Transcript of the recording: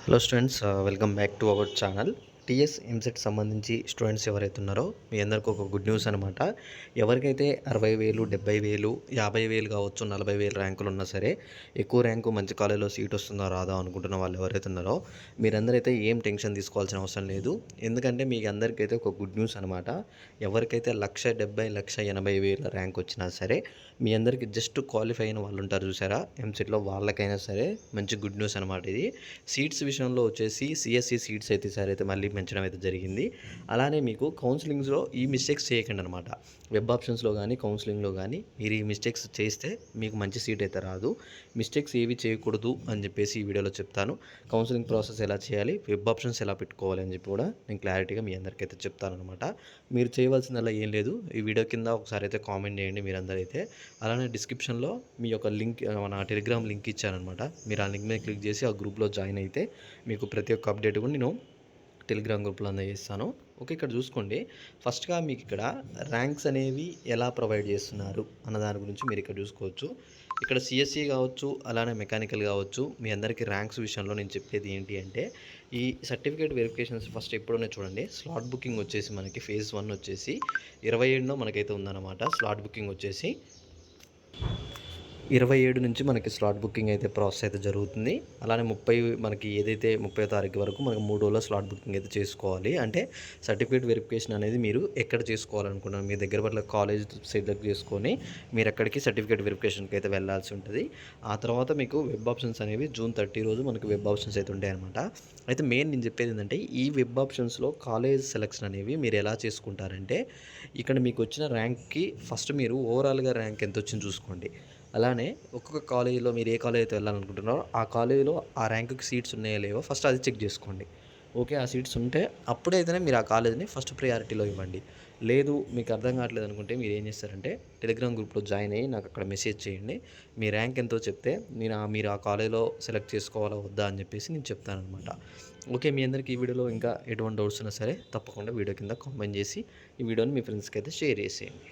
Hello students, welcome back to our channel. TS EAMCET సంబంధించి students ఎవరైతే ఉన్నారో మీ అందరికీ ఒక గుడ్ న్యూస్ అనమాట. ఎవరికైతే 60,000, 70,000, 50,000 కావచ్చు, 40,000 ర్యాంకులు ఉన్నా సరే, ఎక్కువ ర్యాంకు మంచి కాలేజీలో సీట్ వస్తుందా రాదా అనుకుంటున్న వాళ్ళు ఎవరైతే ఉన్నారో మీరందరైతే ఏం టెన్షన్ తీసుకోవాల్సిన అవసరం లేదు. ఎందుకంటే మీ అందరికైతే ఒక గుడ్ న్యూస్ అనమాట. ఎవరికైతే 1,70,000, 1,80,000 ర్యాంక్ వచ్చినా సరే, మీ అందరికీ జస్ట్ క్వాలిఫై అయిన వాళ్ళు ఉంటారు చూసారా ఎంసెట్లో, వాళ్ళకైనా సరే మంచి గుడ్ న్యూస్ అనమాట ఇది. సీట్స్ విషయంలో వచ్చేసి సిఎస్సి సీట్స్ అయితే ఈసారి అయితే మళ్ళీ పెంచడం అయితే జరిగింది. అలానే మీకు కౌన్సిలింగ్స్లో ఈ మిస్టేక్స్ చేయకండి అనమాట. వెబ్ ఆప్షన్స్లో కానీ కౌన్సిలింగ్లో కానీ మీరు ఈ మిస్టేక్స్ చేస్తే మీకు మంచి సీట్ అయితే రాదు. మిస్టేక్స్ ఏవి చేయకూడదు అని చెప్పేసి ఈ వీడియోలో చెప్తాను. కౌన్సిలింగ్ ప్రాసెస్ ఎలా చేయాలి, వెబ్ ఆప్షన్స్ ఎలా పెట్టుకోవాలి అని చెప్పి కూడా నేను క్లారిటీగా మీ అందరికైతే చెప్తాను అనమాట. మీరు చేయవలసిందల్లా ఏం లేదు, ఈ వీడియో కింద ఒకసారి అయితే కామెంట్ చేయండి మీరందరైతే. అలానే డిస్క్రిప్షన్లో మీ యొక్క లింక్, మన టెలిగ్రామ్ లింక్ ఇచ్చానమాట. మీరు ఆ లింక్ మీద క్లిక్ చేసి ఆ గ్రూప్లో జాయిన్ అయితే మీకు ప్రతి ఒక్క అప్డేట్ కూడా నేను టెలిగ్రామ్ గ్రూప్లో అందజేస్తాను. ఓకే, ఇక్కడ చూసుకోండి. ఫస్ట్గా మీకు ఇక్కడ ర్యాంక్స్ అనేవి ఎలా ప్రొవైడ్ చేస్తున్నారు అన్న దాని గురించి మీరు ఇక్కడ చూసుకోవచ్చు. ఇక్కడ సిఎస్సి కావచ్చు, అలానే మెకానికల్ కావచ్చు, మీ అందరికీ ర్యాంక్స్ విషయంలో నేను చెప్పేది ఏంటి అంటే, ఈ సర్టిఫికేట్ వెరిఫికేషన్స్ ఫస్ట్ ఎప్పుడునే చూడండి. స్లాట్ బుకింగ్ వచ్చేసి మనకి ఫేజ్ 1 వచ్చేసి 27 మనకైతే ఉందన్నమాట. స్లాట్ బుకింగ్ వచ్చేసి 27 నుంచి మనకి స్లాట్ బుకింగ్ అయితే ప్రాసెస్ అయితే జరుగుతుంది. అలానే 30 మనకి ఏదైతే 30వ తారీఖు వరకు మనకు 3 రోజుల్లో స్లాట్ బుకింగ్ అయితే చేసుకోవాలి. అంటే సర్టిఫికేట్ వెరిఫికేషన్ అనేది మీరు ఎక్కడ చేసుకోవాలనుకున్నారు, మీ దగ్గర పట్ల కాలేజ్ సెలెక్ట్ చేసుకొని మీరు ఎక్కడికి సర్టిఫికేట్ వెరిఫికేషన్కి అయితే వెళ్ళాల్సి ఉంటుంది. ఆ తర్వాత మీకు వెబ్ ఆప్షన్స్ అనేవి జూన్ 30 రోజు మనకి వెబ్ ఆప్షన్స్ అయితే ఉంటాయి అనమాట. అయితే మెయిన్ నేను చెప్పేది ఏంటంటే, ఈ వెబ్ ఆప్షన్స్లో కాలేజ్ సెలెక్షన్ అనేవి మీరు ఎలా చేసుకుంటారంటే, ఇక్కడ మీకు వచ్చిన ర్యాంక్కి ఫస్ట్ మీరు ఓవరాల్గా ర్యాంక్ ఎంత వచ్చింది చూసుకోండి. అలానే ఒక్కొక్క కాలేజీలో మీరు ఏ కాలేజ్ అయితే వెళ్ళాలనుకుంటున్నారో ఆ కాలేజీలో ఆ ర్యాంకుకి సీట్స్ ఉన్నాయో లేవో ఫస్ట్ అది చెక్ చేసుకోండి. ఓకే, ఆ సీట్స్ ఉంటే అప్పుడైతేనే మీరు ఆ కాలేజీని ఫస్ట్ ప్రయారిటీలో ఇవ్వండి. లేదు మీకు అర్థం కావట్లేదు అనుకుంటే మీరు ఏం చేస్తారంటే, టెలిగ్రామ్ గ్రూప్లో జాయిన్ అయ్యి నాకు అక్కడ మెసేజ్ చేయండి. మీ ర్యాంక్ ఎంతో చెప్తే మీరు ఆ కాలేజీలో సెలెక్ట్ చేసుకోవాలా వద్దా అని చెప్పేసి నేను చెప్తానమాట. ఓకే, మీ అందరికీ ఈ వీడియోలో ఇంకా ఎటువంటి డౌట్స్ ఉన్నా సరే తప్పకుండా వీడియో కింద కామెంట్ చేసి ఈ వీడియోని మీ ఫ్రెండ్స్కి అయితే షేర్ చేసేయండి.